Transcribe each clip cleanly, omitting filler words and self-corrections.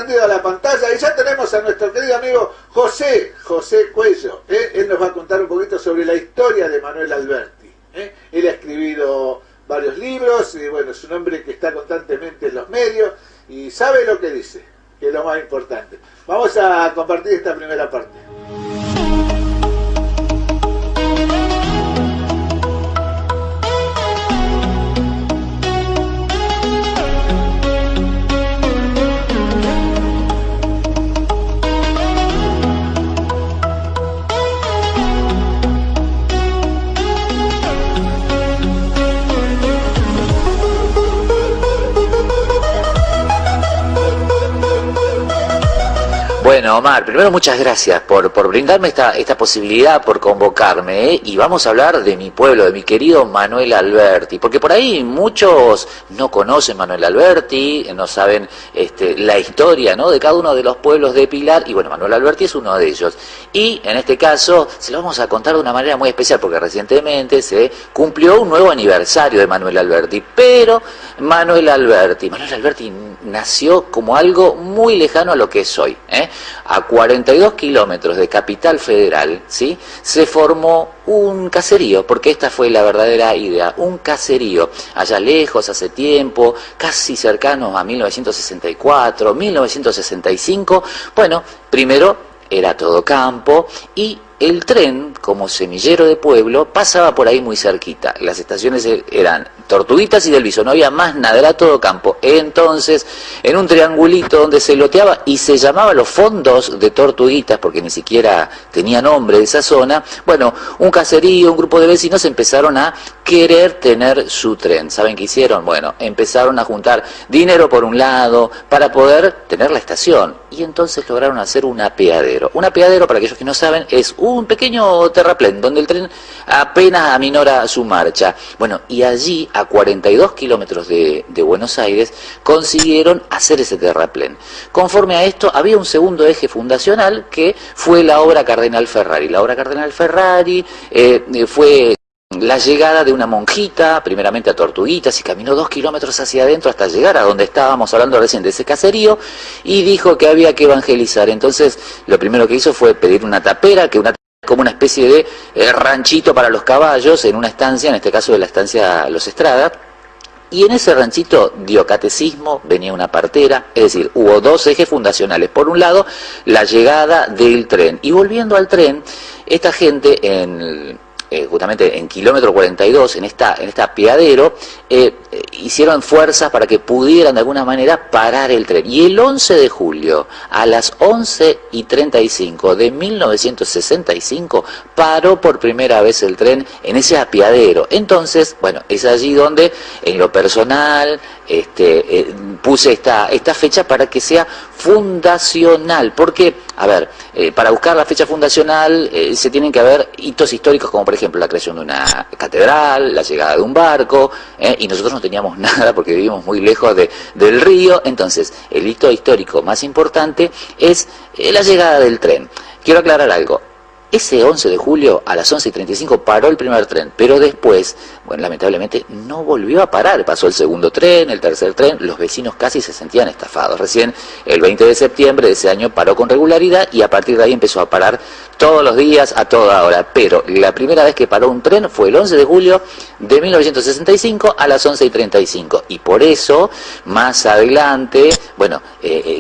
prendido a la pantalla y ya tenemos a nuestro querido amigo José Cuello. Él nos va a contar un poquito sobre la historia de Manuel Alberti. Él ha escrito varios libros y bueno, es un hombre que está constantemente en los medios y sabe lo que dice, que es lo más importante. Vamos a compartir esta primera parte. Bueno, Omar, primero muchas gracias por brindarme esta posibilidad, por convocarme, y vamos a hablar de mi pueblo, de mi querido Manuel Alberti, porque por ahí muchos no conocen Manuel Alberti, no saben la historia, ¿no?, de cada uno de los pueblos de Pilar, y bueno, Manuel Alberti es uno de ellos. Y en este caso se lo vamos a contar de una manera muy especial, porque recientemente se cumplió un nuevo aniversario de Manuel Alberti, pero Manuel Alberti nació como algo muy lejano a lo que es hoy, A 42 kilómetros de Capital Federal, ¿sí?, se formó un caserío, porque esta fue la verdadera idea, un caserío, allá lejos, hace tiempo, casi cercanos a 1964, 1965, bueno, primero era todo campo y el tren, como semillero de pueblo, pasaba por ahí muy cerquita. Las estaciones eran Tortuguitas y Del Viso, no había más nada, era todo campo. Entonces, en un triangulito donde se loteaba y se llamaba los fondos de Tortuguitas, porque ni siquiera tenía nombre de esa zona, bueno, un caserío, un grupo de vecinos empezaron a querer tener su tren. ¿Saben qué hicieron? Bueno, empezaron a juntar dinero por un lado para poder tener la estación. Y entonces lograron hacer un apeadero. Un apeadero, para aquellos que no saben, es un pequeño terraplén donde el tren apenas aminora su marcha. Bueno, y allí, a 42 kilómetros de Buenos Aires, consiguieron hacer ese terraplén. Conforme a esto, había un segundo eje fundacional que fue la obra Cardenal Ferrari. La obra Cardenal Ferrari fue la llegada de una monjita, primeramente a Tortuguitas, y caminó 2 kilómetros hacia adentro hasta llegar a donde estábamos hablando recién, de ese caserío, y dijo que había que evangelizar. Entonces, lo primero que hizo fue pedir una tapera, como una especie de ranchito para los caballos, en una estancia, en este caso de la estancia Los Estrada, y en ese ranchito dio catecismo, venía una partera, es decir, hubo dos ejes fundacionales. Por un lado, la llegada del tren, y volviendo al tren, esta gente justamente en kilómetro 42, en esta apeadero, hicieron fuerzas para que pudieran de alguna manera parar el tren. Y el 11 de julio, a las 11:35 de 1965, paró por primera vez el tren en ese apeadero. Entonces, bueno, es allí donde, en lo personal, puse esta fecha para que sea fundacional, porque, a ver, para buscar la fecha fundacional se tienen que haber hitos históricos, como por ejemplo la creación de una catedral, la llegada de un barco, y nosotros no teníamos nada porque vivimos muy lejos del río. Entonces el hito histórico más importante es la llegada del tren. Quiero aclarar algo. Ese 11 de julio a las 11:35 paró el primer tren, pero después, bueno, lamentablemente no volvió a parar. Pasó el segundo tren, el tercer tren, los vecinos casi se sentían estafados. Recién el 20 de septiembre de ese año paró con regularidad y a partir de ahí empezó a parar todos los días, a toda hora. Pero la primera vez que paró un tren fue el 11 de julio de 1965 a las 11:35. Y por eso, más adelante, bueno,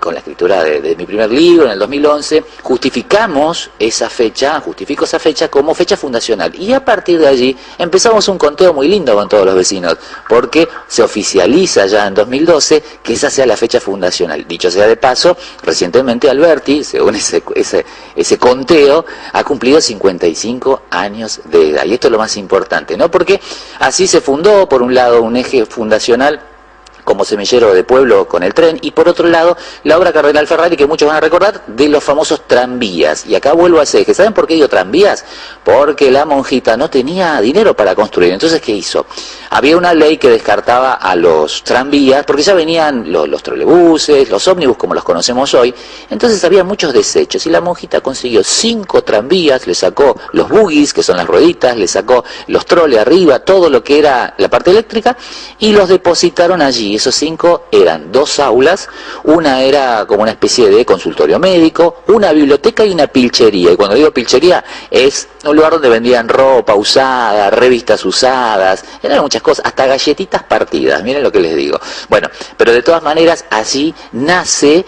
con la escritura de mi primer libro en el 2011, justifico esa fecha como fecha fundacional. Y a partir de allí empezamos un conteo muy lindo con todos los vecinos, porque se oficializa ya en 2012 que esa sea la fecha fundacional. Dicho sea de paso, recientemente Alberti, según ese conteo, ha cumplido 55 años de edad. Y esto es lo más importante, ¿no? Porque así se fundó, por un lado, un eje fundacional como semillero de pueblo con el tren, y por otro lado, la obra Cardenal Ferrari, que muchos van a recordar, de los famosos tranvías. Y acá vuelvo a ese eje. ¿Saben por qué digo tranvías? Porque la monjita no tenía dinero para construir. Entonces, ¿qué hizo? Había una ley que descartaba a los tranvías, porque ya venían los trolebuses, los ómnibus, como los conocemos hoy. Entonces había muchos desechos, y la monjita consiguió 5 tranvías, le sacó los buggies, que son las rueditas, le sacó los troles arriba, todo lo que era la parte eléctrica, y los depositaron allí, y esos 5 eran 2 aulas, una era como una especie de consultorio médico, una biblioteca y una pilchería. Y cuando digo pilchería es un lugar donde vendían ropa usada, revistas usadas, eran muchas cosas, hasta galletitas partidas, miren lo que les digo. Bueno, pero de todas maneras así nace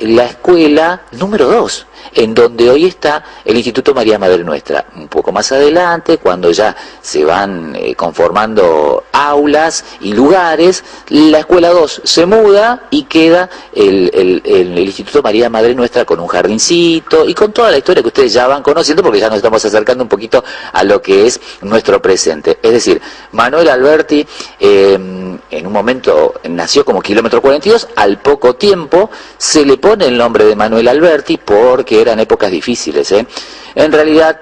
la escuela número 2, en donde hoy está el Instituto María Madre Nuestra. Un poco más adelante, cuando ya se van conformando aulas y lugares, la escuela 2 se muda y queda el Instituto María Madre Nuestra con un jardincito y con toda la historia que ustedes ya van conociendo, porque ya nos estamos acercando un poquito a lo que es nuestro presente. Es decir, Manuel Alberti en un momento nació como kilómetro 42, al poco tiempo se le pone el nombre de Manuel Alberti porque eran épocas difíciles, ¿eh? En realidad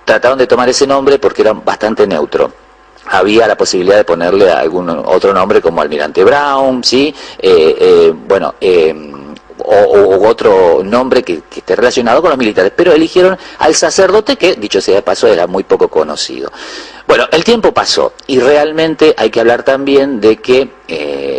trataron de tomar ese nombre porque era bastante neutro. Había la posibilidad de ponerle algún otro nombre como Almirante Brown, ¿sí? O otro nombre que esté relacionado con los militares, pero eligieron al sacerdote que, dicho sea de paso, era muy poco conocido. Bueno, el tiempo pasó y realmente hay que hablar también de que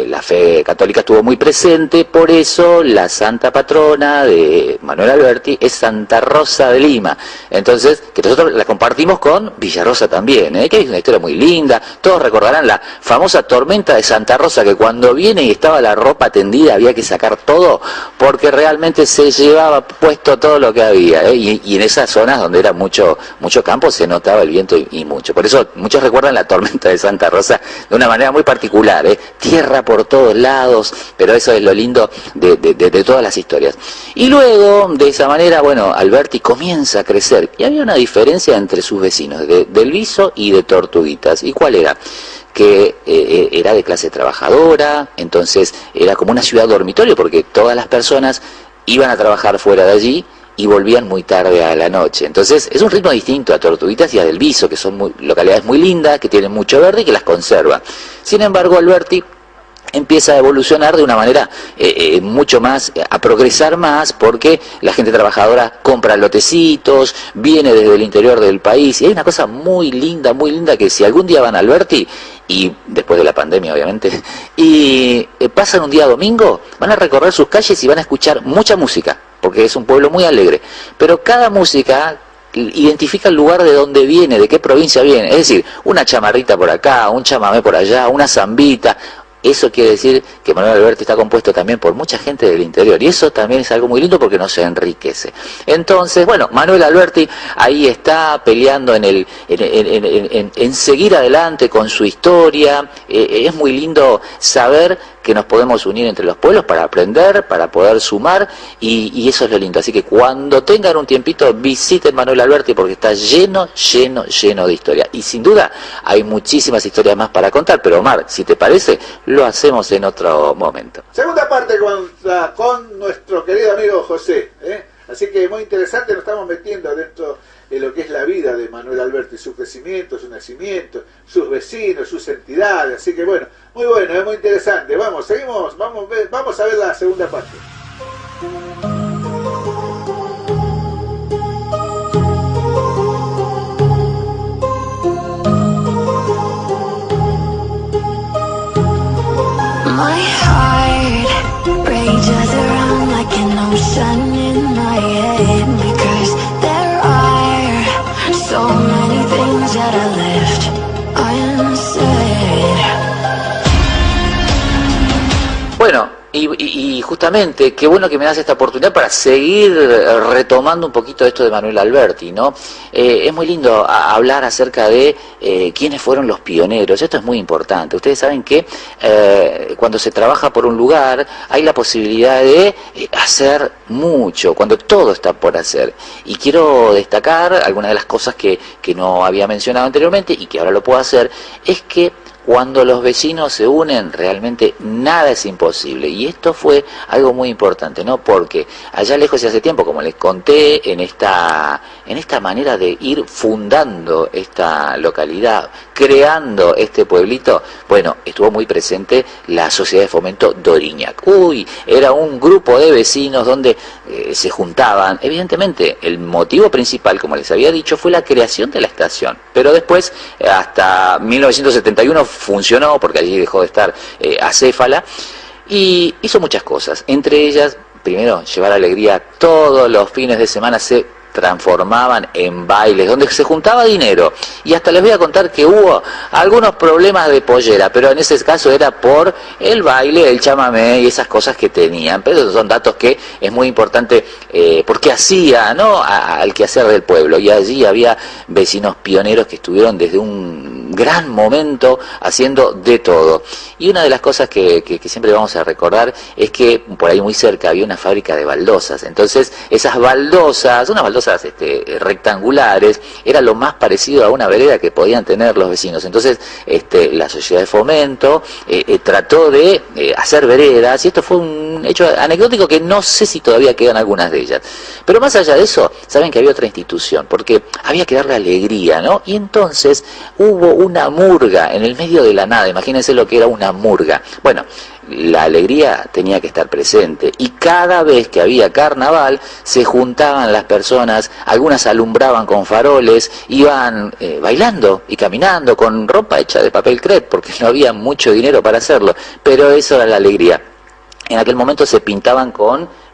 la fe católica estuvo muy presente, por eso la santa patrona de Manuel Alberti es Santa Rosa de Lima. Entonces, que nosotros la compartimos con Villarosa también, que es una historia muy linda. Todos recordarán la famosa tormenta de Santa Rosa, que cuando viene y estaba la ropa tendida había que sacar todo, porque realmente se llevaba puesto todo lo que había, y en esas zonas donde era mucho campo se notaba el viento y mucho. Por eso muchos recuerdan la tormenta de Santa Rosa de una manera muy particular, tierra por todos lados, pero eso es lo lindo de todas las historias. Y luego, de esa manera, bueno, Alberti comienza a crecer, y había una diferencia entre sus vecinos, del Viso y de Tortuguitas. ¿Y cuál era? Que era de clase trabajadora, entonces era como una ciudad dormitorio, porque todas las personas iban a trabajar fuera de allí y volvían muy tarde a la noche. Entonces es un ritmo distinto a Tortuguitas y a Del Viso, que son localidades muy lindas, que tienen mucho verde y que las conservan. Sin embargo, Alberti empieza a evolucionar de una manera mucho más, a progresar más, porque la gente trabajadora compra lotecitos, viene desde el interior del país, y hay una cosa muy linda, que si algún día van a Alberti, y después de la pandemia obviamente, y pasan un día domingo, van a recorrer sus calles y van a escuchar mucha música, porque es un pueblo muy alegre, pero cada música identifica el lugar de donde viene, de qué provincia viene, es decir, una chamarrita por acá, un chamamé por allá, una zambita. Eso quiere decir que Manuel Alberti está compuesto también por mucha gente del interior, y eso también es algo muy lindo porque nos enriquece. Entonces, bueno, Manuel Alberti ahí está peleando en seguir adelante con su historia. Es muy lindo saber que nos podemos unir entre los pueblos para aprender, para poder sumar, y eso es lo lindo. Así que cuando tengan un tiempito, visiten Manuel Alberti porque está lleno de historia. Y sin duda hay muchísimas historias más para contar, pero Omar, si te parece, lo hacemos en otro momento. Segunda parte con nuestro querido amigo José, Así que muy interesante, nos estamos metiendo dentro de lo que es la vida de Manuel Alberti, su crecimiento, su nacimiento, sus vecinos, sus entidades. Así que bueno, es muy interesante. Seguimos, vamos a ver la segunda parte. My heart rages around like an ocean in my head, because there are so many things that I left unsaid. Bueno, y justamente, qué bueno que me das esta oportunidad para seguir retomando un poquito esto de Manuel Alberti, ¿no? Es muy lindo hablar acerca de quiénes fueron los pioneros. Esto es muy importante. Ustedes saben que cuando se trabaja por un lugar hay la posibilidad de hacer mucho, cuando todo está por hacer. Y quiero destacar algunas de las cosas que no había mencionado anteriormente y que ahora lo puedo hacer, es que cuando los vecinos se unen, realmente nada es imposible. Y esto fue algo muy importante, ¿no? Porque allá lejos y hace tiempo, como les conté, en esta manera de ir fundando esta localidad, creando este pueblito, bueno, estuvo muy presente la Sociedad de Fomento Doriñac. Era un grupo de vecinos donde se juntaban. Evidentemente, el motivo principal, como les había dicho, fue la creación de la estación. Pero después, hasta 1971, funcionó, porque allí dejó de estar acéfala, y hizo muchas cosas, entre ellas, primero, llevar alegría todos los fines de semana, se transformaban en bailes, donde se juntaba dinero, y hasta les voy a contar que hubo algunos problemas de pollera, pero en ese caso era por el baile, el chamamé y esas cosas que tenían, pero esos son datos que es muy importante, porque hacía, ¿no?, al quehacer del pueblo, y allí había vecinos pioneros que estuvieron desde un gran momento haciendo de todo, y una de las cosas que siempre vamos a recordar es que por ahí muy cerca había una fábrica de baldosas, entonces esas baldosas, unas baldosas rectangulares, era lo más parecido a una vereda que podían tener los vecinos. Entonces la sociedad de fomento trató de hacer veredas, y esto fue un hecho anecdótico que no sé si todavía quedan algunas de ellas. Pero más allá de eso, saben que había otra institución, porque había que darle alegría, ¿no? Y entonces hubo una murga en el medio de la nada. Imagínense lo que era una murga. Bueno, la alegría tenía que estar presente, y cada vez que había carnaval se juntaban las personas, algunas alumbraban con faroles, iban bailando y caminando con ropa hecha de papel crep, porque no había mucho dinero para hacerlo, pero eso era la alegría. En aquel momento se pintaban con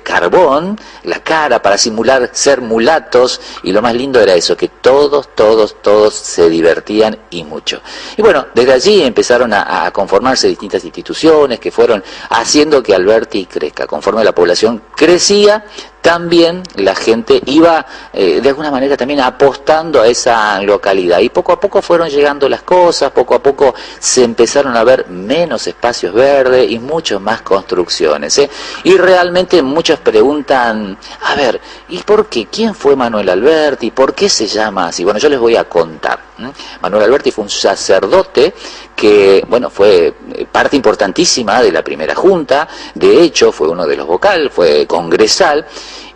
carbón la cara para simular ser mulatos, y lo más lindo era eso, que todos se divertían y mucho. Y bueno, desde allí empezaron a conformarse distintas instituciones que fueron haciendo que Alberti crezca. Conforme la población crecía, también la gente iba de alguna manera también apostando a esa localidad, y poco a poco fueron llegando las cosas, poco a poco se empezaron a ver menos espacios verdes y mucho más construcciones, y realmente muchos preguntan, a ver, ¿y por qué? ¿Quién fue Manuel Alberti? ¿Por qué se llama así? Bueno, yo les voy a contar. Manuel Alberti fue un sacerdote que, bueno, fue parte importantísima de la primera junta, de hecho fue uno de los vocales, fue congresal,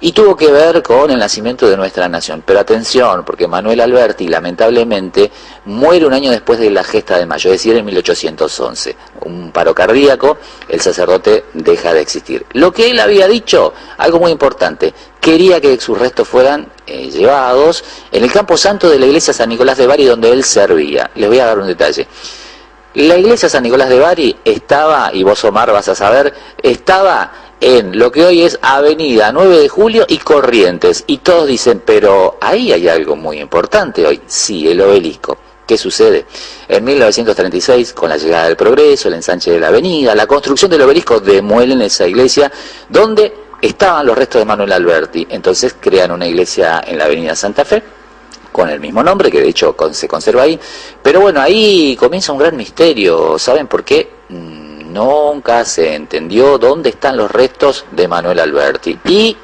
y tuvo que ver con el nacimiento de nuestra nación. Pero atención, porque Manuel Alberti lamentablemente muere un año después de la gesta de mayo, es decir, en 1811. Un paro cardíaco, el sacerdote deja de existir. Lo que él había dicho, algo muy importante, quería que sus restos fueran llevados en el campo santo de la iglesia San Nicolás de Bari, donde él servía. Les voy a dar un detalle. La iglesia San Nicolás de Bari estaba, y vos, Omar, vas a saber, estaba en lo que hoy es Avenida 9 de Julio y Corrientes. Y todos dicen, pero ahí hay algo muy importante hoy. Sí, el obelisco. ¿Qué sucede? En 1936, con la llegada del progreso, el ensanche de la avenida, la construcción del obelisco demuelen esa iglesia donde estaban los restos de Manuel Alberti. Entonces crean una iglesia en la avenida Santa Fe, con el mismo nombre, que de hecho se conserva ahí. Pero bueno, ahí comienza un gran misterio. ¿Saben por qué? Nunca se entendió dónde están los restos de Manuel Alberti. Y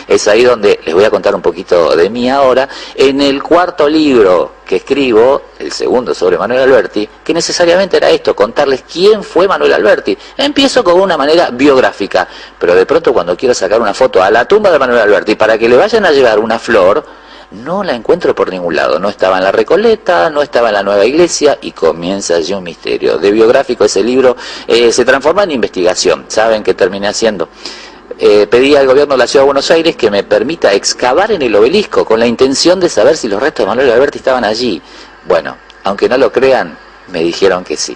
es ahí donde les voy a contar un poquito de mí ahora. En el cuarto libro que escribo, el segundo sobre Manuel Alberti, que necesariamente era esto, contarles quién fue Manuel Alberti. Empiezo con una manera biográfica, pero de pronto cuando quiero sacar una foto a la tumba de Manuel Alberti para que le vayan a llevar una flor, no la encuentro por ningún lado. No estaba en la Recoleta, no estaba en la nueva iglesia, y comienza allí un misterio. De biográfico ese libro se transforma en investigación. ¿Saben qué terminé haciendo? Pedí al gobierno de la Ciudad de Buenos Aires que me permita excavar en el obelisco con la intención de saber si los restos de Manuel Alberti estaban allí. Bueno, aunque no lo crean, me dijeron que sí.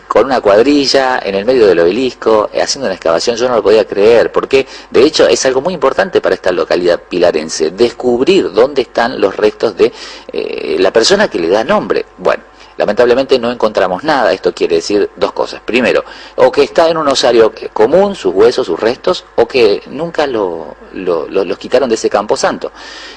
Con una cuadrilla en el medio del obelisco, haciendo una excavación, yo no lo podía creer, porque de hecho es algo muy importante para esta localidad pilarense, descubrir dónde están los restos de la persona que le da nombre. Bueno, lamentablemente no encontramos nada. Esto quiere decir dos cosas. Primero, o que está en un osario común, sus huesos, sus restos, o que nunca los quitaron de ese camposanto.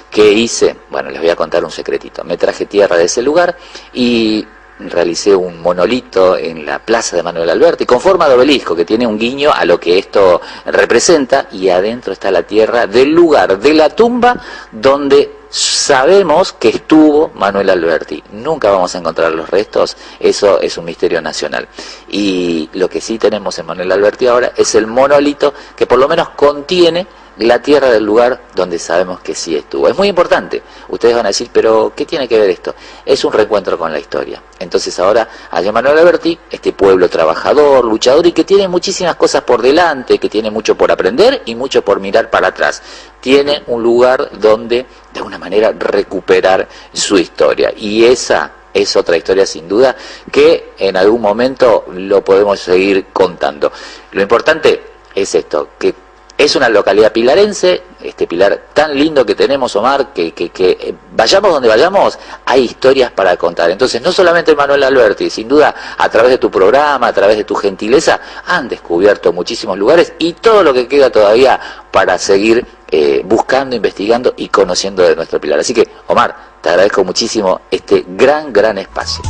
¿Qué hice? Bueno, les voy a contar un secretito. Me traje tierra de ese lugar y realicé un monolito en la plaza de Manuel Alberti con forma de obelisco, que tiene un guiño a lo que esto representa, y adentro está la tierra del lugar de la tumba donde sabemos que estuvo Manuel Alberti. Nunca vamos a encontrar los restos, eso es un misterio nacional. Y lo que sí tenemos en Manuel Alberti ahora es el monolito que por lo menos contiene la tierra del lugar donde sabemos que sí estuvo. Es muy importante. Ustedes van a decir, pero ¿qué tiene que ver esto? Es un reencuentro con la historia. Entonces ahora, allá Manuel Alberti, este pueblo trabajador, luchador, y que tiene muchísimas cosas por delante, que tiene mucho por aprender y mucho por mirar para atrás, tiene un lugar donde de alguna manera recuperar su historia. Y esa es otra historia sin duda que en algún momento lo podemos seguir contando. Lo importante es esto, que es una localidad pilarense, este Pilar tan lindo que tenemos, Omar, que vayamos donde vayamos, hay historias para contar. Entonces, no solamente Manuel Alberti, sin duda, a través de tu programa, a través de tu gentileza, han descubierto muchísimos lugares y todo lo que queda todavía para seguir buscando, investigando y conociendo de nuestro Pilar. Así que, Omar, te agradezco muchísimo este gran espacio.